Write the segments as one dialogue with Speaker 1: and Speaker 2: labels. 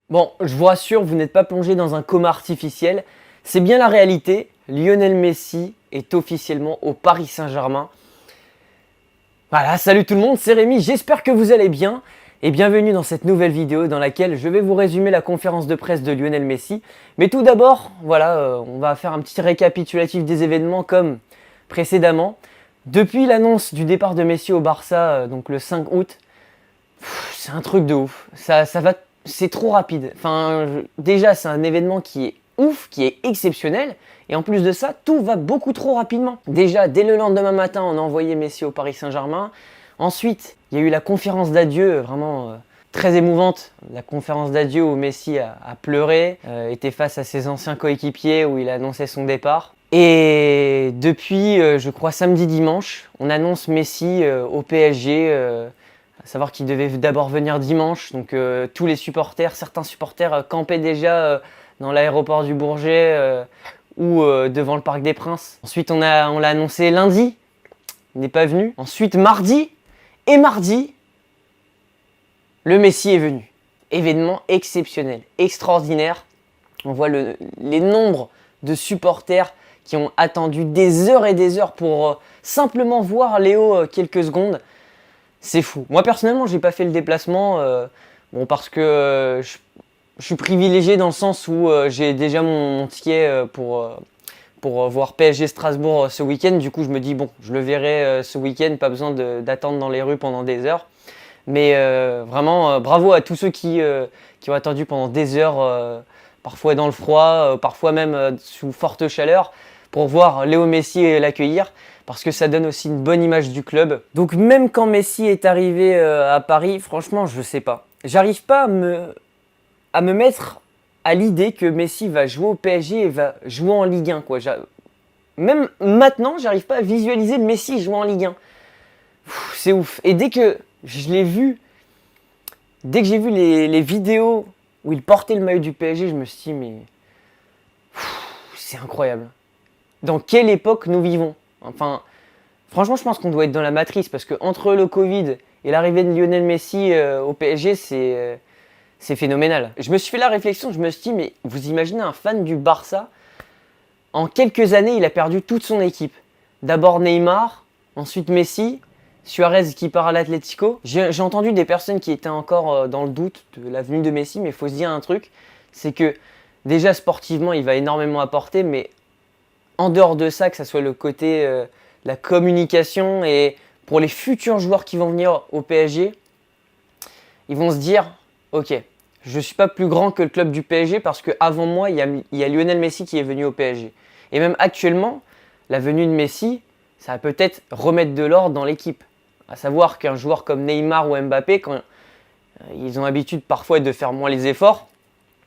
Speaker 1: Bon, je vous rassure, vous n'êtes pas plongé dans un coma artificiel. C'est bien la réalité. Lionel Messi est officiellement au Paris Saint-Germain. Voilà, salut tout le monde, c'est Rémi, j'espère que vous allez bien. Et bienvenue dans cette nouvelle vidéo dans laquelle je vais vous résumer la conférence de presse de Lionel Messi. Mais tout d'abord, voilà, on va faire un petit récapitulatif des événements comme précédemment. Depuis l'annonce du départ de Messi au Barça, donc le 5 août, c'est un truc de ouf. C'est trop rapide. Enfin, déjà, c'est un événement qui est ouf, qui est exceptionnel. Et en plus de ça, tout va beaucoup trop rapidement. Déjà, dès le lendemain matin, on a envoyé Messi au Paris Saint-Germain. Ensuite, il y a eu la conférence d'adieu, vraiment très émouvante. La conférence d'adieu où Messi a pleuré, était face à ses anciens coéquipiers, où il a annoncé son départ. Et depuis, je crois, samedi-dimanche, on annonce Messi au PSG. À savoir qu'il devait d'abord venir dimanche. Donc tous les supporters, certains supporters campaient déjà dans l'aéroport du Bourget ou devant le Parc des Princes. Ensuite, on l'a annoncé lundi. Il n'est pas venu. Ensuite, mardi. Et mardi, le Messi est venu. Événement exceptionnel, extraordinaire. On voit les nombres de supporters qui ont attendu des heures et des heures pour simplement voir Léo quelques secondes. C'est fou. Moi, personnellement, j'ai pas fait le déplacement. Parce que je suis privilégié dans le sens où j'ai déjà mon ticket pour voir PSG Strasbourg ce week-end. Du coup, je me dis, bon, je le verrai ce week-end, pas besoin d'attendre dans les rues pendant des heures. Mais vraiment, bravo à tous ceux qui ont attendu pendant des heures, parfois dans le froid, parfois même sous forte chaleur, pour voir Léo Messi et l'accueillir, parce que ça donne aussi une bonne image du club. Donc même quand Messi est arrivé à Paris, franchement, je sais pas. J'arrive pas à me mettre à l'idée que Messi va jouer au PSG et va jouer en Ligue 1, quoi. Même maintenant, j'arrive pas à visualiser Messi jouer en Ligue 1. C'est ouf. Et dès que je l'ai vu, dès que j'ai vu les vidéos où il portait le maillot du PSG, je me suis dit, mais c'est incroyable. Dans quelle époque nous vivons? Enfin, franchement, je pense qu'on doit être dans la matrice, parce que entre le Covid et l'arrivée de Lionel Messi au PSG, c'est phénoménal. Je me suis fait la réflexion, je me suis dit, mais vous imaginez un fan du Barça, en quelques années, il a perdu toute son équipe. D'abord Neymar, ensuite Messi, Suarez qui part à l'Atlético. J'ai entendu des personnes qui étaient encore dans le doute de la venue de Messi, mais il faut se dire un truc, c'est que déjà sportivement, il va énormément apporter, mais en dehors de ça, que ce soit le côté la communication et pour les futurs joueurs qui vont venir au PSG, ils vont se dire, ok, je ne suis pas plus grand que le club du PSG parce qu'avant moi, il y a Lionel Messi qui est venu au PSG. Et même actuellement, la venue de Messi, ça va peut-être remettre de l'ordre dans l'équipe. À savoir qu'un joueur comme Neymar ou Mbappé, quand ils ont l'habitude parfois de faire moins les efforts,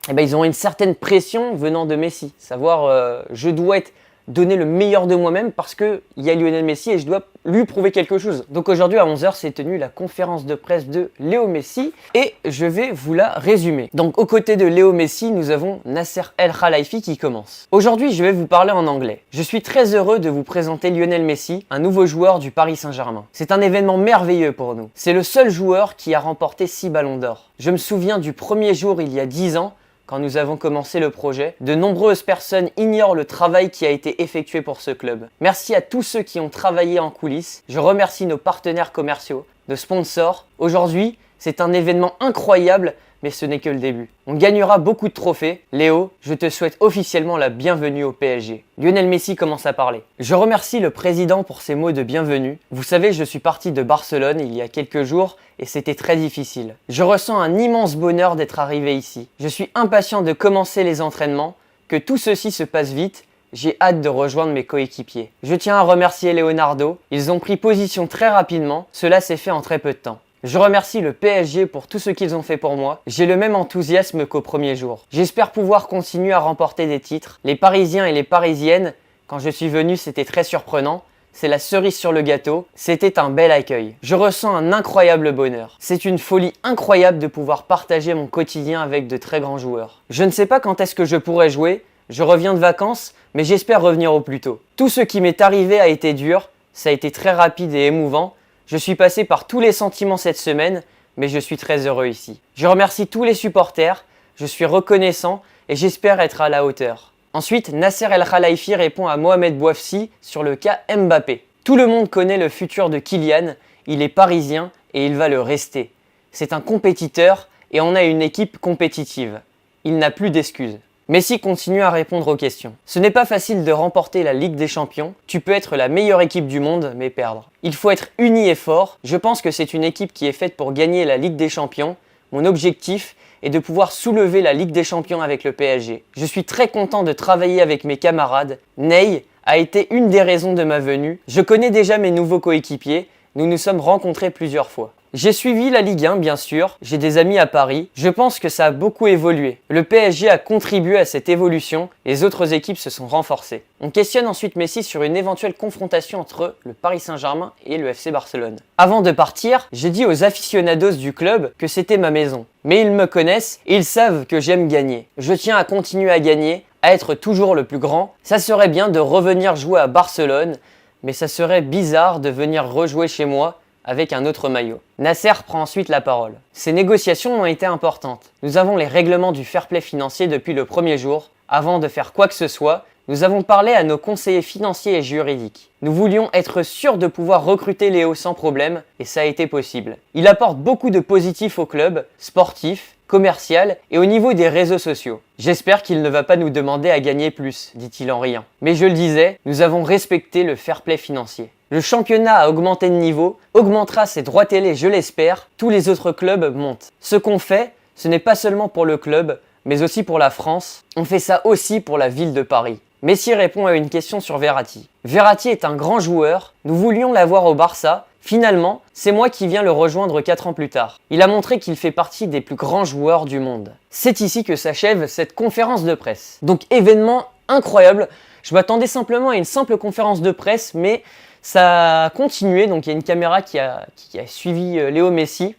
Speaker 1: eh ben, ils ont une certaine pression venant de Messi. Savoir, je dois donner le meilleur de moi-même parce qu'il y a Lionel Messi et je dois lui prouver quelque chose. Donc aujourd'hui à 11h s'est tenue la conférence de presse de Léo Messi et je vais vous la résumer. Donc aux côtés de Léo Messi, nous avons Nasser El Khelaifi qui commence. Aujourd'hui je vais vous parler en anglais. Je suis très heureux de vous présenter Lionel Messi, un nouveau joueur du Paris Saint-Germain. C'est un événement merveilleux pour nous. C'est le seul joueur qui a remporté 6 ballons d'or. Je me souviens du premier jour il y a 10 ans, quand nous avons commencé le projet, de nombreuses personnes ignorent le travail qui a été effectué pour ce club. Merci à tous ceux qui ont travaillé en coulisses. Je remercie nos partenaires commerciaux, nos sponsors. Aujourd'hui, c'est un événement incroyable, mais ce n'est que le début. On gagnera beaucoup de trophées. Léo, je te souhaite officiellement la bienvenue au PSG. Lionel Messi commence à parler. Je remercie le président pour ses mots de bienvenue. Vous savez, je suis parti de Barcelone il y a quelques jours et c'était très difficile. Je ressens un immense bonheur d'être arrivé ici. Je suis impatient de commencer les entraînements, que tout ceci se passe vite. J'ai hâte de rejoindre mes coéquipiers. Je tiens à remercier Leonardo. Ils ont pris position très rapidement. Cela s'est fait en très peu de temps. Je remercie le PSG pour tout ce qu'ils ont fait pour moi. J'ai le même enthousiasme qu'au premier jour. J'espère pouvoir continuer à remporter des titres. Les Parisiens et les Parisiennes, quand je suis venu, c'était très surprenant. C'est la cerise sur le gâteau. C'était un bel accueil. Je ressens un incroyable bonheur. C'est une folie incroyable de pouvoir partager mon quotidien avec de très grands joueurs. Je ne sais pas quand est-ce que je pourrai jouer. Je reviens de vacances, mais j'espère revenir au plus tôt. Tout ce qui m'est arrivé a été dur. Ça a été très rapide et émouvant. Je suis passé par tous les sentiments cette semaine, mais je suis très heureux ici. Je remercie tous les supporters, Je suis reconnaissant et j'espère être à la hauteur. Ensuite, Nasser El Khelaifi répond à Mohamed Bouafsi sur le cas Mbappé. Tout le monde connaît le futur de Kylian, il est parisien et il va le rester. C'est un compétiteur et on a une équipe compétitive. Il n'a plus d'excuses. Messi continue à répondre aux questions. Ce n'est pas facile de remporter la Ligue des Champions. Tu peux être la meilleure équipe du monde, mais perdre. Il faut être uni et fort. Je pense que c'est une équipe qui est faite pour gagner la Ligue des Champions. Mon objectif est de pouvoir soulever la Ligue des Champions avec le PSG. Je suis très content de travailler avec mes camarades. Ney a été une des raisons de ma venue. Je connais déjà mes nouveaux coéquipiers. Nous nous sommes rencontrés plusieurs fois. J'ai suivi la Ligue 1 bien sûr, j'ai des amis à Paris, je pense que ça a beaucoup évolué. Le PSG a contribué à cette évolution, les autres équipes se sont renforcées. On questionne ensuite Messi sur une éventuelle confrontation entre le Paris Saint-Germain et le FC Barcelone. Avant de partir, j'ai dit aux aficionados du club que c'était ma maison. Mais ils me connaissent et ils savent que j'aime gagner. Je tiens à continuer à gagner, à être toujours le plus grand. Ça serait bien de revenir jouer à Barcelone, mais ça serait bizarre de venir rejouer chez moi avec un autre maillot. Nasser prend ensuite la parole. Ces négociations ont été importantes. Nous avons les règlements du fair play financier depuis le premier jour. Avant de faire quoi que ce soit, nous avons parlé à nos conseillers financiers et juridiques. Nous voulions être sûrs de pouvoir recruter Léo sans problème et ça a été possible. Il apporte beaucoup de positifs au club, sportif, commercial et au niveau des réseaux sociaux. J'espère qu'il ne va pas nous demander à gagner plus, dit-il en riant. Mais je le disais, nous avons respecté le fair play financier. Le championnat a augmenté de niveau, augmentera ses droits télé, je l'espère, tous les autres clubs montent. Ce qu'on fait, ce n'est pas seulement pour le club, mais aussi pour la France. On fait ça aussi pour la ville de Paris. Messi répond à une question sur Verratti. Verratti est un grand joueur, nous voulions l'avoir au Barça. Finalement, c'est moi qui viens le rejoindre 4 ans plus tard. Il a montré qu'il fait partie des plus grands joueurs du monde. C'est ici que s'achève cette conférence de presse. Donc événement incroyable, je m'attendais simplement à une simple conférence de presse, mais ça a continué. Donc il y a une caméra qui a suivi Léo Messi,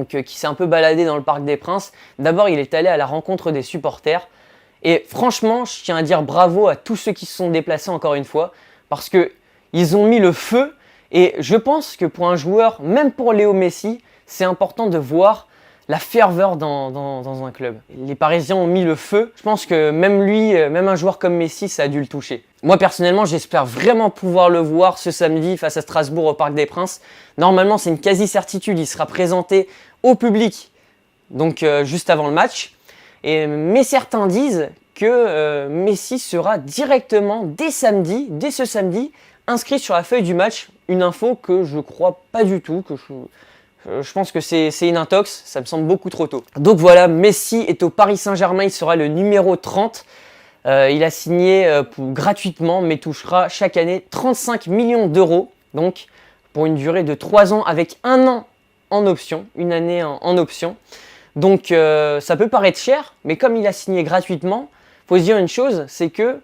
Speaker 1: qui s'est un peu baladé dans le Parc des Princes. D'abord, il est allé à la rencontre des supporters. Et franchement, je tiens à dire bravo à tous ceux qui se sont déplacés encore une fois, parce qu'ils ont mis le feu. Et je pense que pour un joueur, même pour Léo Messi, c'est important de voir la ferveur dans un club. Les Parisiens ont mis le feu. Je pense que même lui, même un joueur comme Messi, ça a dû le toucher. Moi, personnellement, j'espère vraiment pouvoir le voir ce samedi face à Strasbourg au Parc des Princes. Normalement, c'est une quasi-certitude. Il sera présenté au public, donc juste avant le match. Mais certains disent que Messi sera directement, dès ce samedi, inscrit sur la feuille du match. Une info que je crois pas du tout, que je pense que c'est une intox, ça me semble beaucoup trop tôt. Donc voilà, Messi est au Paris Saint-Germain, il sera le numéro 30. Il a signé gratuitement, mais touchera chaque année 35 millions d'euros. Donc pour une durée de 3 ans avec 1 an en option, une année en option. Donc ça peut paraître cher, mais comme il a signé gratuitement, il faut se dire une chose, c'est que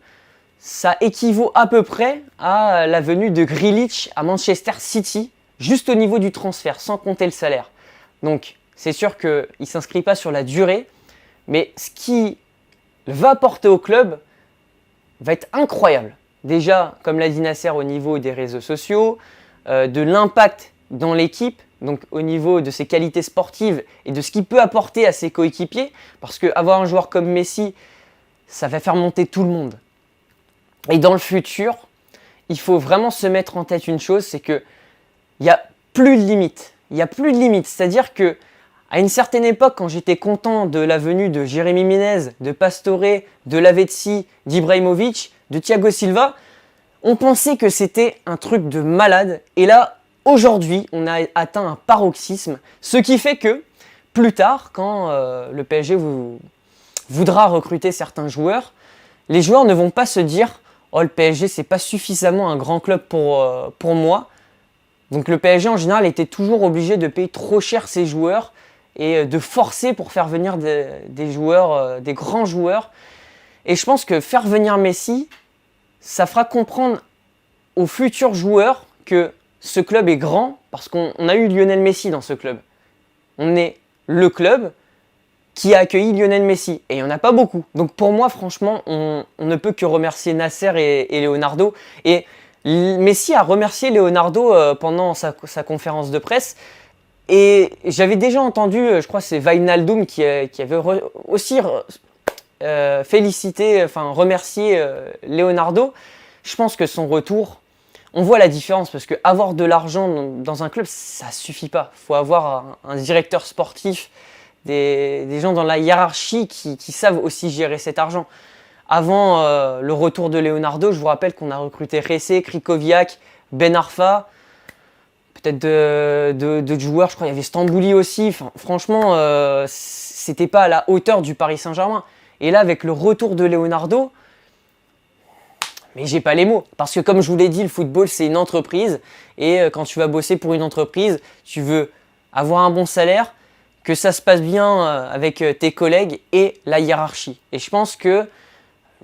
Speaker 1: ça équivaut à peu près à la venue de Grealish à Manchester City, juste au niveau du transfert, sans compter le salaire. Donc, c'est sûr qu'il ne s'inscrit pas sur la durée, mais ce qu'il va apporter au club va être incroyable. Déjà, comme l'a dit Nasser, au niveau des réseaux sociaux, de l'impact dans l'équipe, donc au niveau de ses qualités sportives et de ce qu'il peut apporter à ses coéquipiers, parce qu'avoir un joueur comme Messi, ça va faire monter tout le monde. Et dans le futur, il faut vraiment se mettre en tête une chose, c'est qu'il n'y a plus de limite. Il n'y a plus de limite. C'est-à-dire que à une certaine époque, quand j'étais content de la venue de Jérémy Ménez, de Pastore, de Lavezzi, d'Ibrahimovic, de Thiago Silva, on pensait que c'était un truc de malade. Et là, aujourd'hui, on a atteint un paroxysme. Ce qui fait que, plus tard, quand le PSG voudra recruter certains joueurs, les joueurs ne vont pas se dire « Oh, le PSG, c'est pas suffisamment un grand club pour moi ». Donc le PSG, en général, était toujours obligé de payer trop cher ses joueurs et de forcer pour faire venir des joueurs, des grands joueurs. Et je pense que faire venir Messi, ça fera comprendre aux futurs joueurs que ce club est grand, parce qu'on a eu Lionel Messi dans ce club. On est le club qui a accueilli Lionel Messi, et il n'y en a pas beaucoup. Donc pour moi, franchement, on ne peut que remercier Nasser et Leonardo. Et Messi a remercié Leonardo pendant sa conférence de presse. Et j'avais déjà entendu, je crois que c'est Wijnaldum qui avait aussi félicité, enfin remercié Leonardo. Je pense que son retour, on voit la différence parce que avoir de l'argent dans un club, ça suffit pas. Il faut avoir un directeur sportif, des gens dans la hiérarchie qui savent aussi gérer cet argent. Avant le retour de Leonardo, je vous rappelle qu'on a recruté Ressé, Krikoviak, Ben Arfa, peut-être d'autres joueurs, je crois qu'il y avait Stambouli aussi. Enfin, franchement, c'était pas à la hauteur du Paris Saint-Germain. Et là, avec le retour de Leonardo, mais j'ai pas les mots. Parce que comme je vous l'ai dit, le football, c'est une entreprise. Et quand tu vas bosser pour une entreprise, tu veux avoir un bon salaire, que ça se passe bien avec tes collègues et la hiérarchie. Et je pense que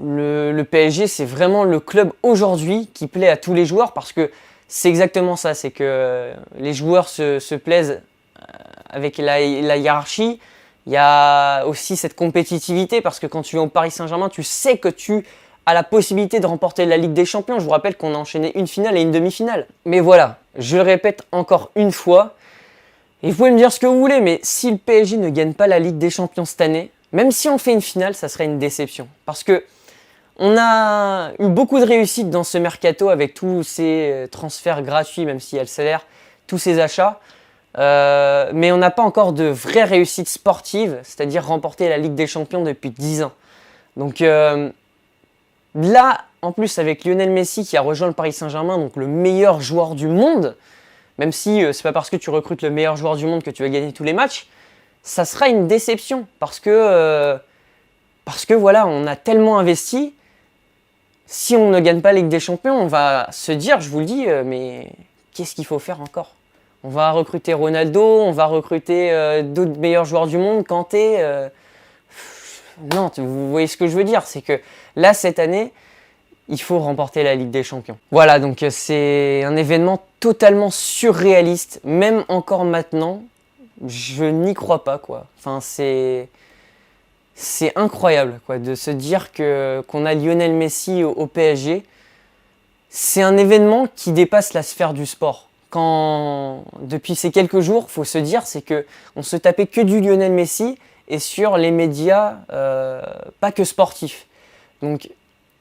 Speaker 1: le PSG, c'est vraiment le club aujourd'hui qui plaît à tous les joueurs parce que c'est exactement ça. C'est que les joueurs se plaisent avec la hiérarchie. Il y a aussi cette compétitivité parce que quand tu es au Paris Saint-Germain, tu sais que tu as la possibilité de remporter la Ligue des Champions. Je vous rappelle qu'on a enchaîné une finale et une demi-finale. Mais voilà, je le répète encore une fois. Et vous pouvez me dire ce que vous voulez, mais si le PSG ne gagne pas la Ligue des Champions cette année, même si on fait une finale, ça serait une déception. Parce que on a eu beaucoup de réussite dans ce mercato avec tous ces transferts gratuits, même s'il y a le salaire, tous ces achats. Mais on n'a pas encore de vraie réussite sportive, c'est-à-dire remporter la Ligue des Champions depuis 10 ans. Donc là, en plus avec Lionel Messi qui a rejoint le Paris Saint-Germain, donc le meilleur joueur du monde, même si c'est pas parce que tu recrutes le meilleur joueur du monde que tu vas gagner tous les matchs, ça sera une déception parce que voilà, on a tellement investi. Si on ne gagne pas la Ligue des Champions, on va se dire, je vous le dis, mais qu'est-ce qu'il faut faire encore ? On va recruter Ronaldo, on va recruter d'autres meilleurs joueurs du monde, Kanté. Non, vous voyez ce que je veux dire, c'est que là, cette année, il faut remporter la Ligue des Champions. Voilà, donc c'est un événement totalement surréaliste, même encore maintenant, je n'y crois pas, quoi. Enfin, c'est incroyable, quoi, de se dire qu'on a Lionel Messi au PSG. C'est un événement qui dépasse la sphère du sport. Depuis ces quelques jours, il faut se dire, c'est qu'on se tapait que du Lionel Messi et sur les médias, pas que sportifs. Donc,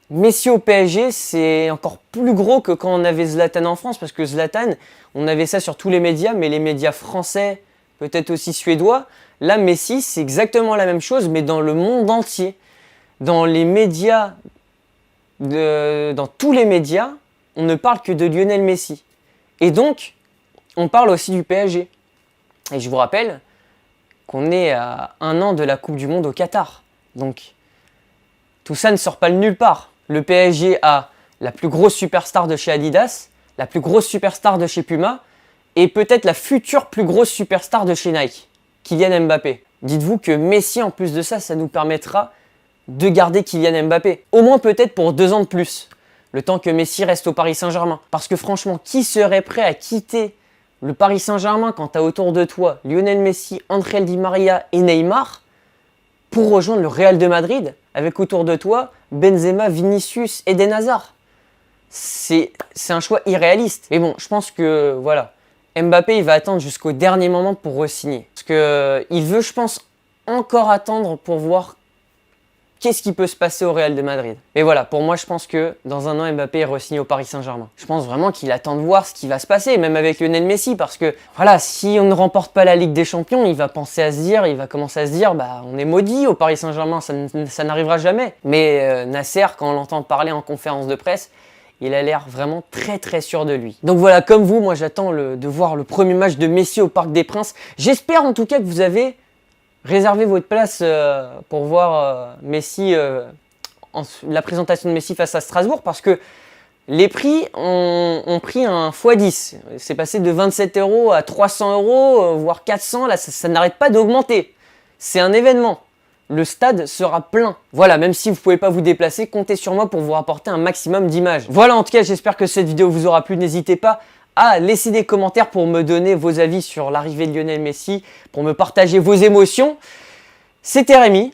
Speaker 1: Messi au PSG, c'est encore plus gros que quand on avait Zlatan en France, parce que Zlatan, on avait ça sur tous les médias, mais les médias français, peut-être aussi suédois. Là, Messi, c'est exactement la même chose, mais dans le monde entier. Dans les médias, dans tous les médias, on ne parle que de Lionel Messi. Et donc, on parle aussi du PSG. Et je vous rappelle qu'on est à 1 an de la Coupe du Monde au Qatar. Donc, tout ça ne sort pas de nulle part. Le PSG a la plus grosse superstar de chez Adidas, la plus grosse superstar de chez Puma, et peut-être la future plus grosse superstar de chez Nike, Kylian Mbappé. Dites-vous que Messi, en plus de ça, ça nous permettra de garder Kylian Mbappé. Au moins peut-être pour 2 ans de plus. Le temps que Messi reste au Paris Saint-Germain. Parce que franchement, qui serait prêt à quitter le Paris Saint-Germain quand tu as autour de toi Lionel Messi, André Di Maria et Neymar pour rejoindre le Real de Madrid avec autour de toi Benzema, Vinicius, Eden Hazard? C'est un choix irréaliste. Mais bon, je pense que voilà, Mbappé il va attendre jusqu'au dernier moment pour re-signer. Parce qu'il veut, je pense, encore attendre pour voir qu'est-ce qui peut se passer au Real de Madrid. Mais voilà, pour moi, je pense que dans 1 an, Mbappé re-signe au Paris Saint-Germain. Je pense vraiment qu'il attend de voir ce qui va se passer, même avec Lionel Messi, parce que voilà, si on ne remporte pas la Ligue des Champions, il va commencer à se dire, bah, on est maudit au Paris Saint-Germain, ça n'arrivera jamais. Mais Nasser, quand on l'entend parler en conférence de presse, il a l'air vraiment très très sûr de lui. Donc voilà, comme vous, moi j'attends de voir le premier match de Messi au Parc des Princes. J'espère en tout cas que vous avez réservé votre place pour voir Messi, la présentation de Messi face à Strasbourg, parce que les prix ont pris un x10. C'est passé de 27 € à 300 €, voire 400. Là, ça n'arrête pas d'augmenter. C'est un événement. Le stade sera plein. Voilà, même si vous ne pouvez pas vous déplacer, comptez sur moi pour vous rapporter un maximum d'images. Voilà, en tout cas, j'espère que cette vidéo vous aura plu. N'hésitez pas à laisser des commentaires pour me donner vos avis sur l'arrivée de Lionel Messi, pour me partager vos émotions. C'était Rémi.